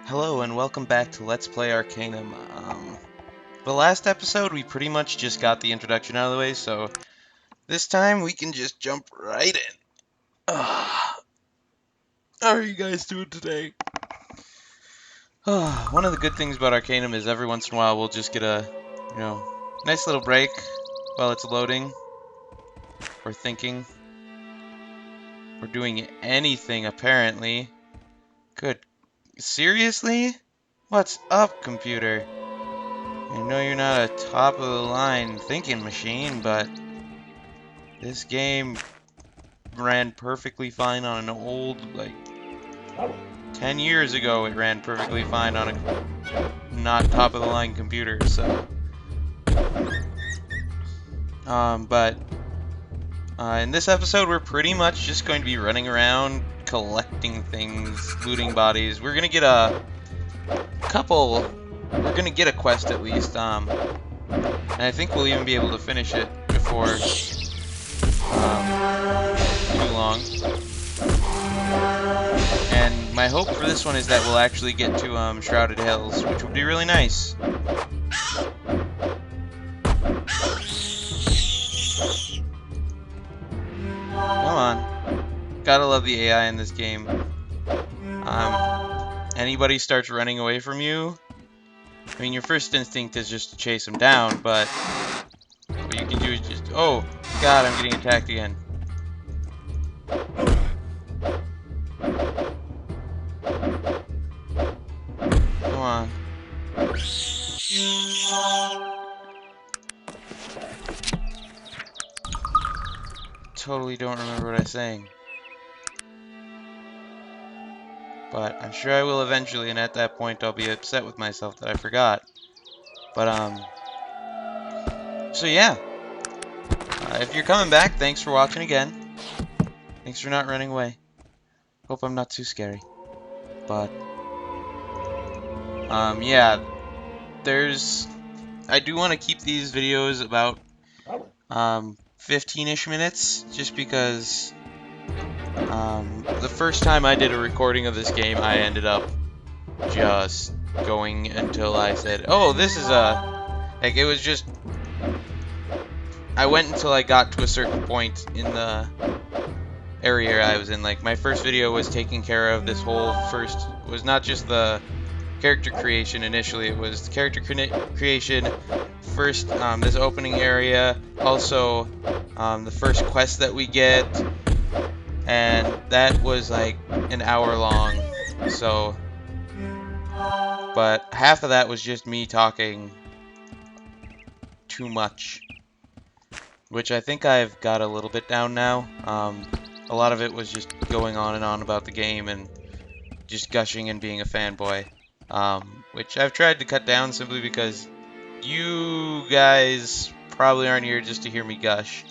Hello and welcome back to Let's Play Arcanum. The last episode we pretty much just got the introduction out of the way, so this time we can just jump right in. How are you guys doing today? One of the good things about Arcanum is every once in a while we'll just get a, nice little break while it's loading, or thinking, or doing anything apparently. Good. Seriously? What's up, computer? I know you're not a top-of-the-line thinking machine, but this game ran perfectly fine on an old, 10 years ago it ran perfectly fine on a not top-of-the-line computer, so... in this episode we're pretty much just going to be running around collecting things, looting bodies. We're gonna get a couple... We're gonna get a quest at least, and I think we'll even be able to finish it before too long. And my hope for this one is that we'll actually get to Shrouded Hills, which would be really nice. Come on. Gotta love the AI in this game. Anybody starts running away from you, I mean, your first instinct is just to chase them down, but what you can do is just... Oh, God, I'm getting attacked again. Come on. Totally don't remember what I was saying. But I'm sure I will eventually, and at that point I'll be upset with myself that I forgot. But, so yeah. If you're coming back, thanks for watching again. Thanks for not running away. Hope I'm not too scary. But, yeah. I do want to keep these videos about, 15-ish minutes, just because, the first time I did a recording of this game, I ended up just going until I said, oh, this is like, it was just, I went until I got to a certain point in the area I was in. Like, my first video was taking care of this whole was not just the character creation initially, it was the character creation, first, this opening area, also, the first quest that we get, and that was like an hour long, so, but half of that was just me talking too much, which I think I've got a little bit down now. A lot of it was just going on and on about the game and just gushing and being a fanboy, which I've tried to cut down simply because you guys probably aren't here just to hear me gush.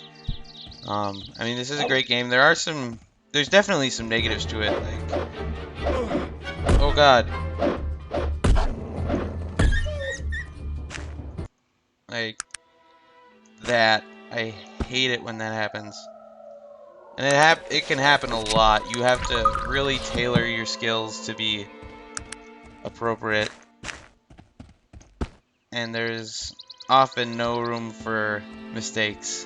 I mean, this is a great game. There's definitely some negatives to it, like, oh God. Like, that. I hate it when that happens. And it can happen a lot. You have to really tailor your skills to be appropriate. And there's often no room for mistakes.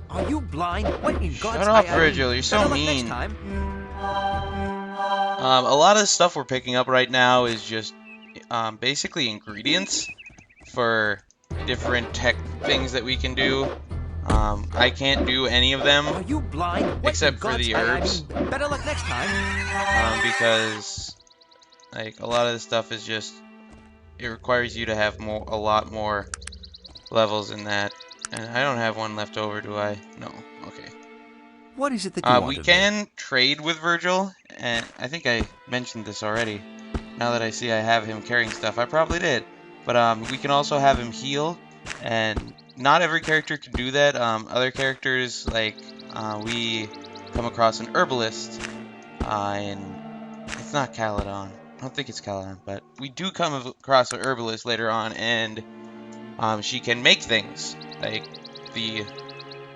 Are you blind? What in God's Shut up, Virgil. You're so mean. A lot of the stuff we're picking up right now is just basically ingredients for different tech things that we can do. I can't do any of them. Are you blind? Except for the herbs. Better luck next time. Because like a lot of the stuff is just, it requires you to have a lot more levels in that. And I don't have one left over, do I? No. Okay. What is it that you want we of can me? trade with Virgil, and I think I mentioned this already. Now that I see I have him carrying stuff, I probably did. But we can also have him heal, and not every character can do that. Other characters, like, we come across an herbalist, and it's not Caledon. I don't think it's Caledon, but we do come across an herbalist later on, and she can make things. Like,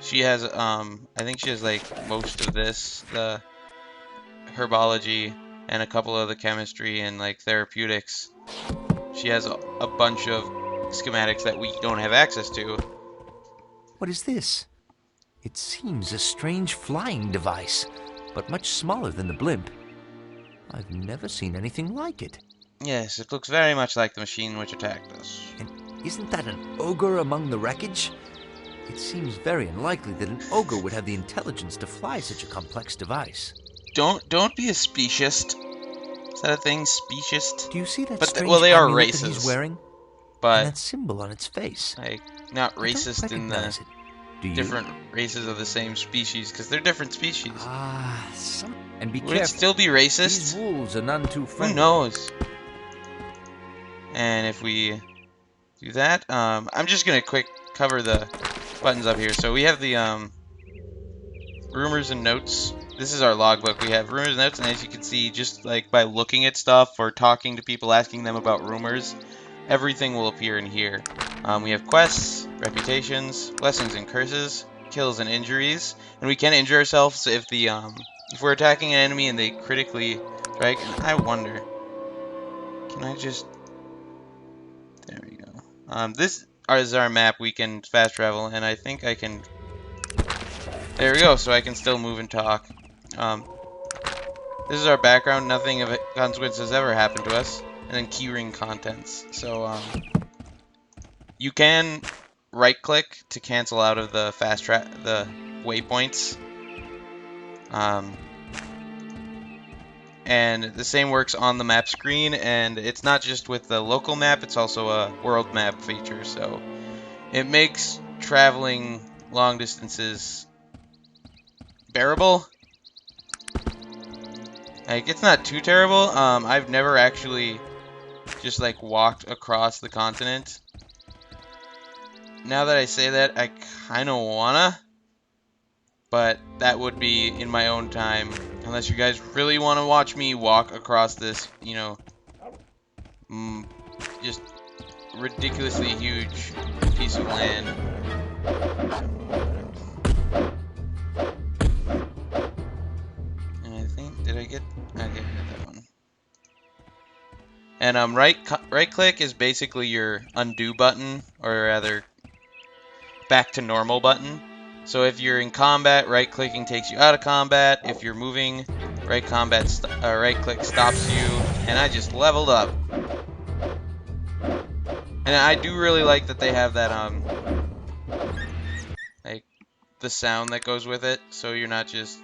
she has, I think she has, like, most of this, the herbology, and a couple of the chemistry and, like, therapeutics. She has a bunch of schematics that we don't have access to. What is this? It seems a strange flying device, but much smaller than the blimp. I've never seen anything like it. Yes, it looks very much like the machine which attacked us. And isn't that an ogre among the wreckage? It seems very unlikely that an ogre would have the intelligence to fly such a complex device. Don't be a speciest. Is that a thing? Speciest? Do you see that But strange well, they are amulet racist. that he's wearing? But And that symbol on its face. like, not I don't racist in the recognize it. Do you? different races of the same species, because they're different species. And be Would careful. it still be racist? These wolves are none too friendly. Who knows? And if we do that, I'm just gonna quick cover the buttons up here. So we have the rumors and notes. This is our logbook. We have rumors and notes, and as you can see, just like by looking at stuff or talking to people, asking them about rumors, everything will appear in here. We have quests, reputations, blessings and curses, kills and injuries, and we can injure ourselves if if we're attacking an enemy and they critically strike. And I wonder, can I just? There we go. This is our map. We can fast travel, and I think I can. There we go. So I can still move and talk. This is our background. Nothing of consequence has ever happened to us. And then keyring contents. So you can right-click to cancel out of the the waypoints. And the same works on the map screen, and it's not just with the local map, it's also a world map feature, so it makes traveling long distances bearable. Like, it's not too terrible. I've never actually just like walked across the continent. Now that I say that, I kinda wanna, but that would be in my own time. Unless you guys really want to watch me walk across this, you know, just ridiculously huge piece of land. And I think, did I get that one? And right click is basically your undo button, or rather, back to normal button. So if you're in combat, right-clicking takes you out of combat. If you're moving, right-click stops you. And I just leveled up. And I do really like that they have that like the sound that goes with it, so you're not just,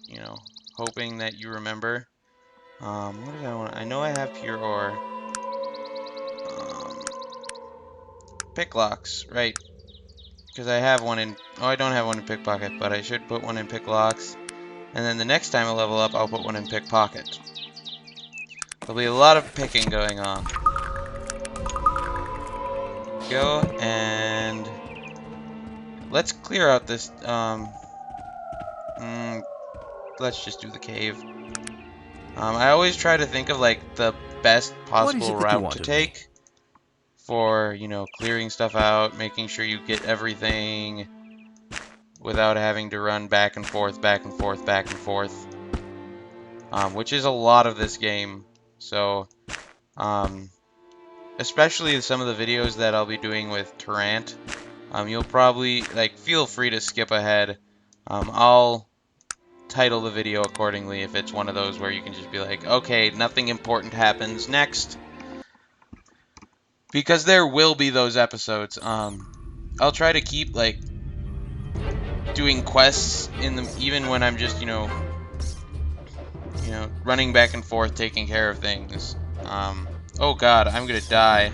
you know, hoping that you remember. What did I want? I know I have pure ore. Pick locks, right? Because I have one in... Oh, I don't have one in pickpocket, but I should put one in pick locks. And then the next time I level up, I'll put one in pickpocket. There'll be a lot of picking going on. Go, and... let's clear out this... let's just do the cave. I always try to think of, like, the best possible route to take. For, you know, clearing stuff out, making sure you get everything without having to run back and forth, back and forth, back and forth. Which is a lot of this game. So, especially some of the videos that I'll be doing with Tarrant, you'll probably, like, feel free to skip ahead. I'll title the video accordingly if it's one of those where you can just be like, okay, nothing important happens next. Because there will be those episodes. I'll try to keep, like, doing quests in them, even when I'm just, you know, running back and forth, taking care of things. Oh God, I'm gonna die.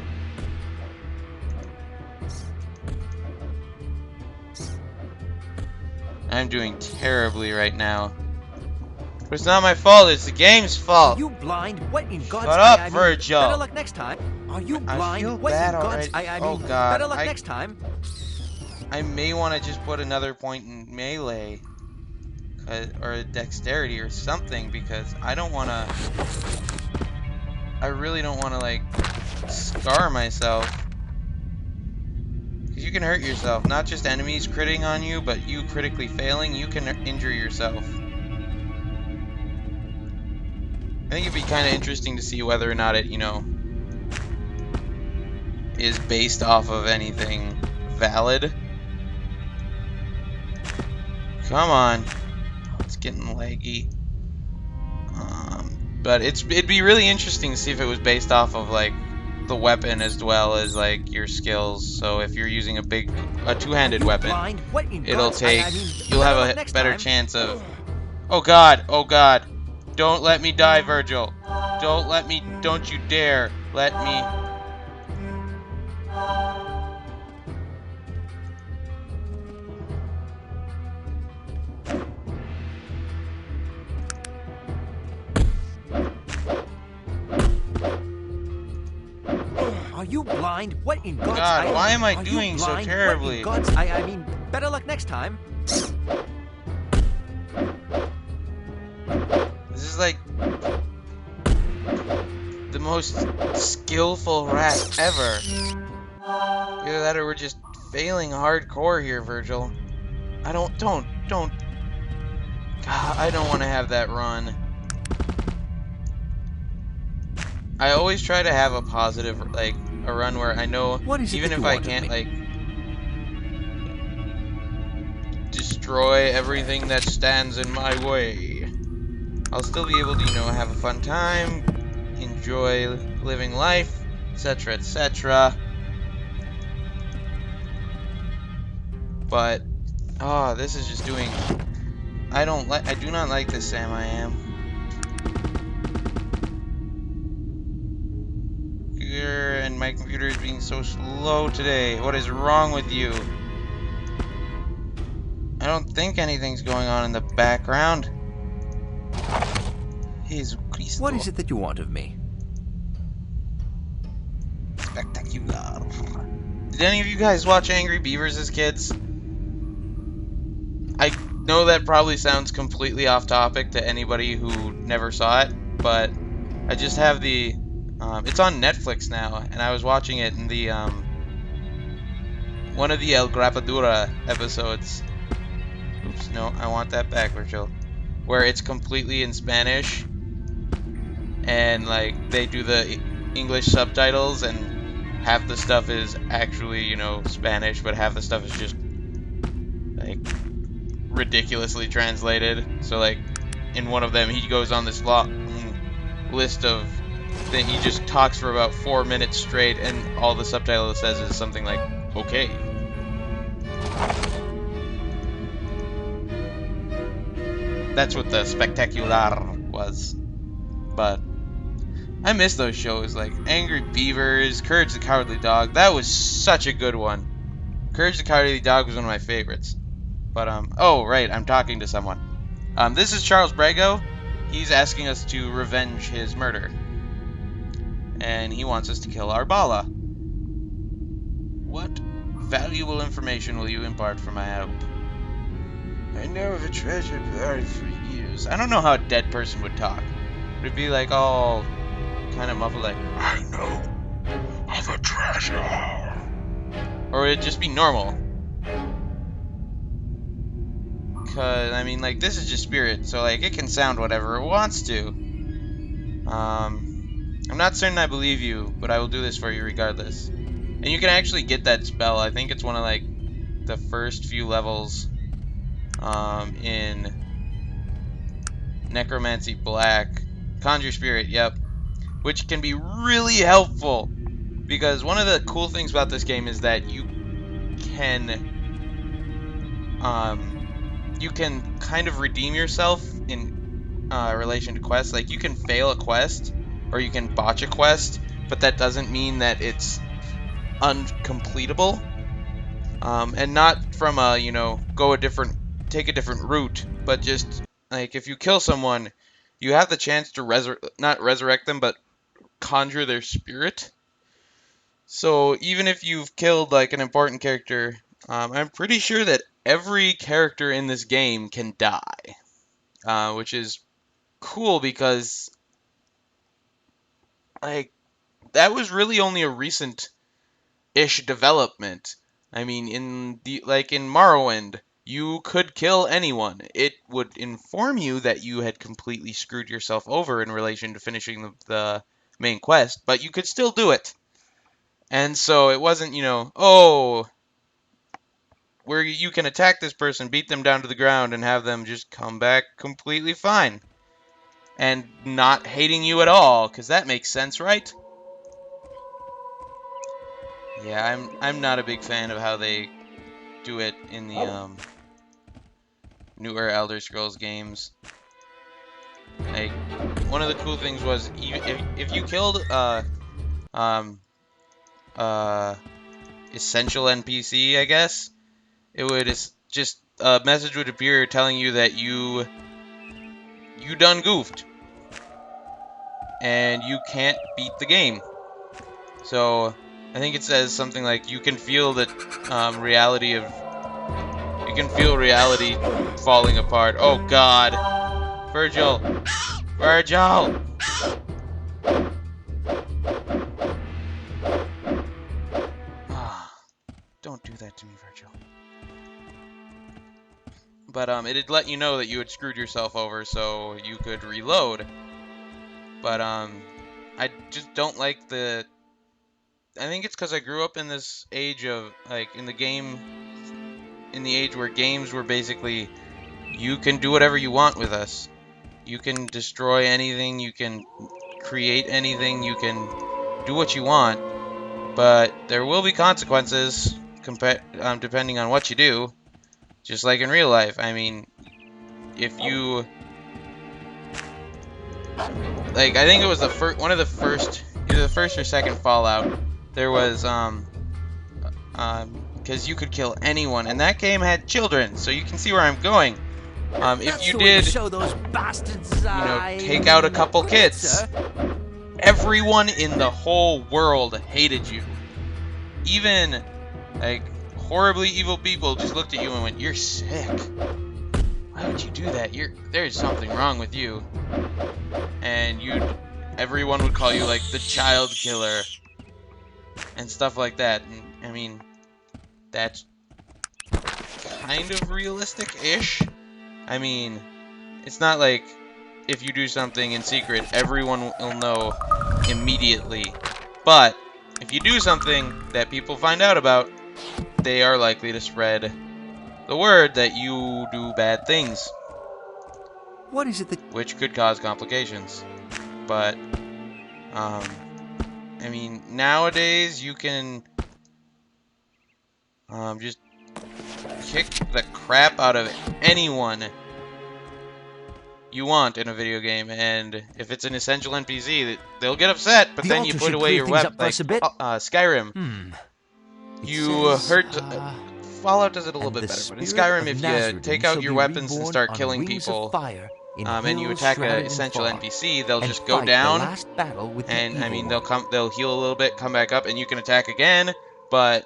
I'm doing terribly right now. But it's not my fault, it's the game's fault. Are you blind? What in God's Shut up, eye, Virgil. Better luck next time. Are you blind? I feel what bad in God's already. eye, Oh God. better luck next time. I may want to just put another point in melee. Or a dexterity or something, because I don't want to... I really don't want to, like, scar myself. you can hurt yourself. Not just enemies critting on you, but you critically failing, you can injure yourself. I think it'd be kind of interesting to see whether or not it, you know, is based off of anything valid. Come on. It's getting laggy. But it'd be really interesting to see if it was based off of, like, the weapon as well as, like, your skills. So if you're using a two-handed weapon, it'll take, you'll have a better chance of... Oh god, oh god. Don't let me die, Virgil. Don't you dare let me... Are you blind? What in God's... God, why am I doing so terribly? What in God's... I mean, better luck next time. This is like the most skillful rat ever. Either that or we're just failing hardcore here, Virgil. Don't. God, I don't want to have that run. I always try to have a positive, like, a run where I know, even if I can't, like, destroy everything that stands in my way, I'll still be able to, you know, have a fun time, enjoy living life, etc., etc. But, oh, this is just doing... I do not like this, Sam. I am. And my computer is being so slow today. What is wrong with you? I don't think anything's going on in the background. Jesus Christ. What is it that you want of me? Spectacular. Did any of you guys watch Angry Beavers as kids? I know that probably sounds completely off topic to anybody who never saw it, but I just have the... it's on Netflix now, and I was watching it in the, one of the El Grapadura episodes. Oops, no, I want that back, Virgil. Where it's completely in Spanish, and, like, they do the English subtitles, and half the stuff is actually, you know, Spanish, but half the stuff is just, like, ridiculously translated. So, like, in one of them, he goes on this long list of... Then he just talks for about 4 minutes straight, and all the subtitle says is something like, okay. That's what the spectacular was. But I miss those shows, like Angry Beavers, Courage the Cowardly Dog. That was such a good one. Courage the Cowardly Dog was one of my favorites. But, oh, right, I'm talking to someone. This is Charles Brago. He's asking us to revenge his murder. And he wants us to kill Arbala. What valuable information will you impart for my help? I know of a treasure buried for years. I don't know how a dead person would talk. Would it be like all kind of muffled, like, I know of a treasure? Or would it just be normal? Because, I mean, like, this is just spirit, so, like, it can sound whatever it wants to. I'm not certain I believe you, but I will do this for you regardless. And you can actually get that spell. I think it's one of, like, the first few levels in Necromancy Black. Conjure Spirit, yep. Which can be really helpful. Because one of the cool things about this game is that you can kind of redeem yourself in relation to quests. Like, you can fail a quest, or you can botch a quest, but that doesn't mean that it's uncompletable. And not from a, you know, take a different route, but just, like, if you kill someone, you have the chance to not resurrect them, but conjure their spirit. So even if you've killed, like, an important character, I'm pretty sure that every character in this game can die, which is cool because, like, that was really only a recent-ish development. I mean, in Morrowind, you could kill anyone. It would inform you that you had completely screwed yourself over in relation to finishing the main quest, but you could still do it. And so it wasn't, oh, where you can attack this person, beat them down to the ground, and have them just come back completely fine. And not hating you at all, because that makes sense, right? Yeah, I'm not a big fan of how they do it in the newer Elder Scrolls games. Like, one of the cool things was if you killed um essential NPC, I guess, it would just a message would appear telling you that you done goofed and you can't beat the game. So I think it says something like you can feel the reality of you can feel reality falling apart. Oh God, Virgil, Virgil. Don't do that to me, Virgil. But it'd let you know that you had screwed yourself over, so you could reload. But I just don't like the. I think it's because I grew up in this age of in the age where games were basically you can do whatever you want with us. You can destroy anything. You can create anything. You can do what you want. But there will be consequences depending on what you do. Just like in real life. I mean, if you I think it was one of the first, either the first or second Fallout. There was because you could kill anyone, and that game had children, so you can see where I'm going. If you did, show those bastards, take out a couple kids, everyone in the whole world hated you. Even horribly evil people just looked at you and went, "You're sick. Why would you do that? There's something wrong with you." And everyone would call you the child killer and stuff like that. And I mean, that's kind of realistic-ish. I mean, it's not like if you do something in secret, everyone will know immediately. But if you do something that people find out about, they are likely to spread the word that you do bad things. What is it which could cause complications. But I mean, nowadays you can just kick the crap out of anyone you want in a video game, and if it's an essential NPC, they'll get upset. But then you put away your weapon, Skyrim. You hurt. Fallout does it a little bit better, but in Skyrim, if you take out your weapons and start killing people, and you attack an essential NPC, they'll just go down, and I mean they'll heal a little bit, come back up, and you can attack again. But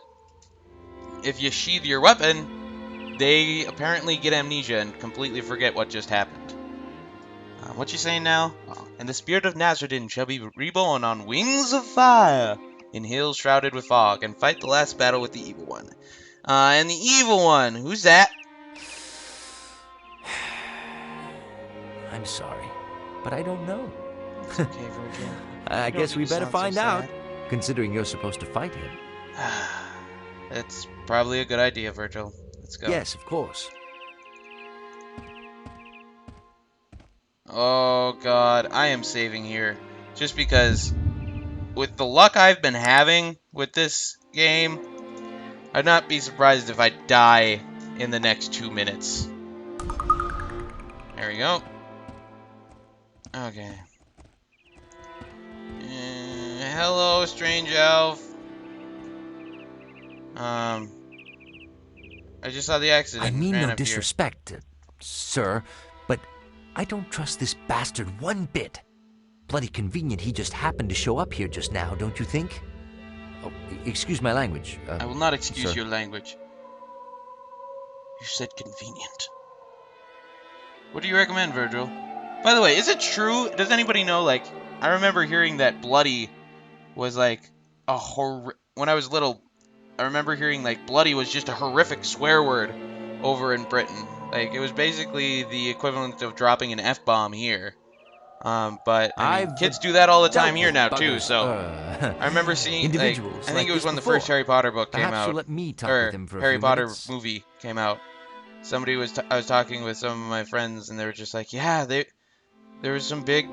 if you sheath your weapon, they apparently get amnesia and completely forget what just happened. What you saying now? And the spirit of Nazardin shall be reborn on wings of fire in hills shrouded with fog, and fight the last battle with the evil one. And the evil one, who's that? I'm sorry, but I don't know. It's okay, Virgil. I guess we better find out, considering you're supposed to fight him. That's probably a good idea, Virgil. Let's go. Yes, of course. Oh God, I am saving here. Just because, with the luck I've been having with this game, I'd not be surprised if I die in the next 2 minutes. There we go. Okay. Hello, strange elf. I just saw the accident. I mean ran no up here. disrespect, sir, but I don't trust this bastard one bit. Bloody convenient he just happened to show up here just now, don't you think? Oh, excuse my language. I will not excuse sir. your language. You said convenient. What do you recommend, Virgil? By the way, is it true? Does anybody know, I remember hearing that Bloody was, when I was little, I remember hearing like bloody was just a horrific swear word over in Britain. Like it was basically the equivalent of dropping an F-bomb here. But I mean, I've kids do that all the time dealt here with now too. buggers, So I remember seeing like individuals I think like it was this when the first before. Harry Potter book came Perhaps you'll out, let me talk with or him for a Harry few Potter minutes. movie came out. Somebody was I was talking with some of my friends, and they were just like, yeah, there was some big.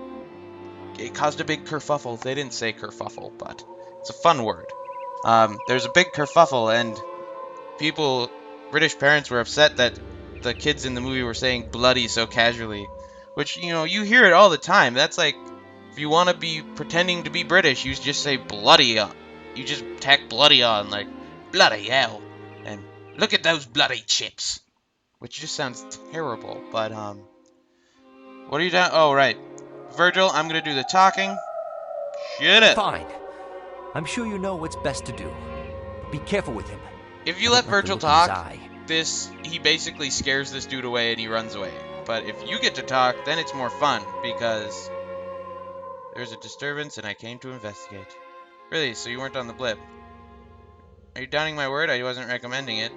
It caused a big kerfuffle. They didn't say kerfuffle, but it's a fun word. There's a big kerfuffle, and people, British parents were upset that the kids in the movie were saying bloody so casually, which, you know, you hear it all the time. That's like, if you want to be pretending to be British, you just say bloody on. You just tack bloody on, like, bloody hell, and look at those bloody chips, which just sounds terrible, but, what are you doing? Oh, right. Virgil, I'm gonna do the talking. Shut up. Fine. I'm sure you know what's best to do. But be careful with him. If you I let don't like the Virgil look in his talk, eye. he basically scares this dude away and he runs away. But if you get to talk, then it's more fun, because there's a disturbance and I came to investigate. Really, so you weren't on the blip. Are you doubting my word? I wasn't recommending it.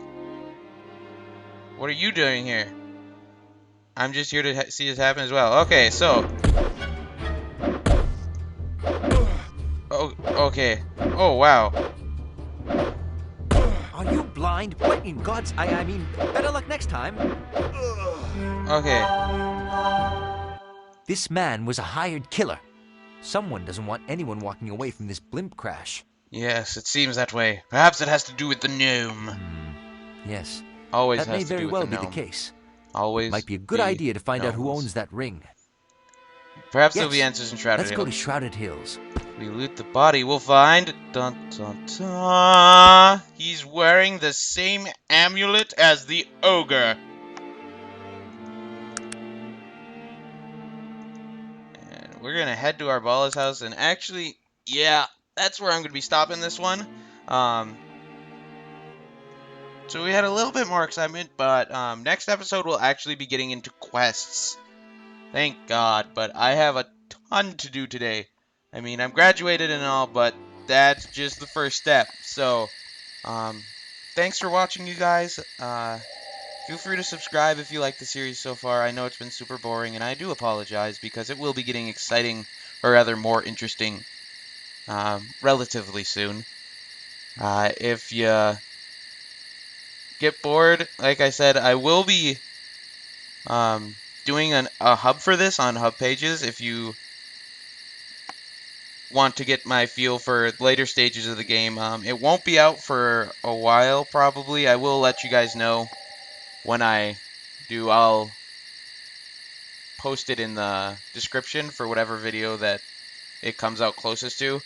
What are you doing here? I'm just here to see this happen as well. Okay, so... Oh, okay. Oh, wow. Are you blind? What in God's... I mean, better luck next time. Okay. This man was a hired killer. Someone doesn't want anyone walking away from this blimp crash. Yes, it seems that way. Perhaps it has to do with the gnome. Yes. Always That may has to very do with well the be the gnome. case. Always. Might be a good the idea to find out who gnomes. owns that ring. Perhaps Yes. there'll be answers in Shrouded Let's go to Hills. Shrouded Hills. We loot the body, we'll find... Dun dun dun. He's wearing the same amulet as the ogre. And we're gonna head to Arbala's house, and actually, yeah, that's where I'm gonna be stopping this one. So we had a little bit more excitement, but next episode we'll actually be getting into quests. Thank God, but I have a ton to do today. I mean, I'm graduated and all, but that's just the first step. So, thanks for watching, you guys. Feel free to subscribe if you like the series so far. I know it's been super boring, and I do apologize, because it will be getting exciting, or rather more interesting, relatively soon. If you get bored, like I said, I will be doing a hub for this on Hub Pages. If you want to get my feel for later stages of the game, it won't be out for a while, probably. I will let you guys know when I do. I'll post it in the description for whatever video that it comes out closest to.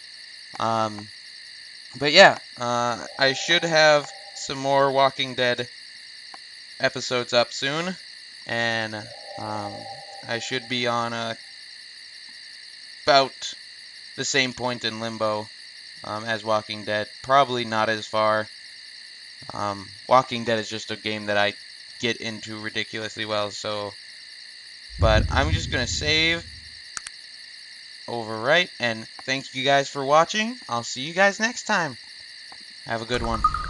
But yeah, I should have some more Walking Dead episodes up soon, and I should be on about the same point in Limbo as Walking Dead. Probably not as far. Walking Dead is just a game that I get into ridiculously well, so... But I'm just going to save, overwrite, and thank you guys for watching. I'll see you guys next time. Have a good one.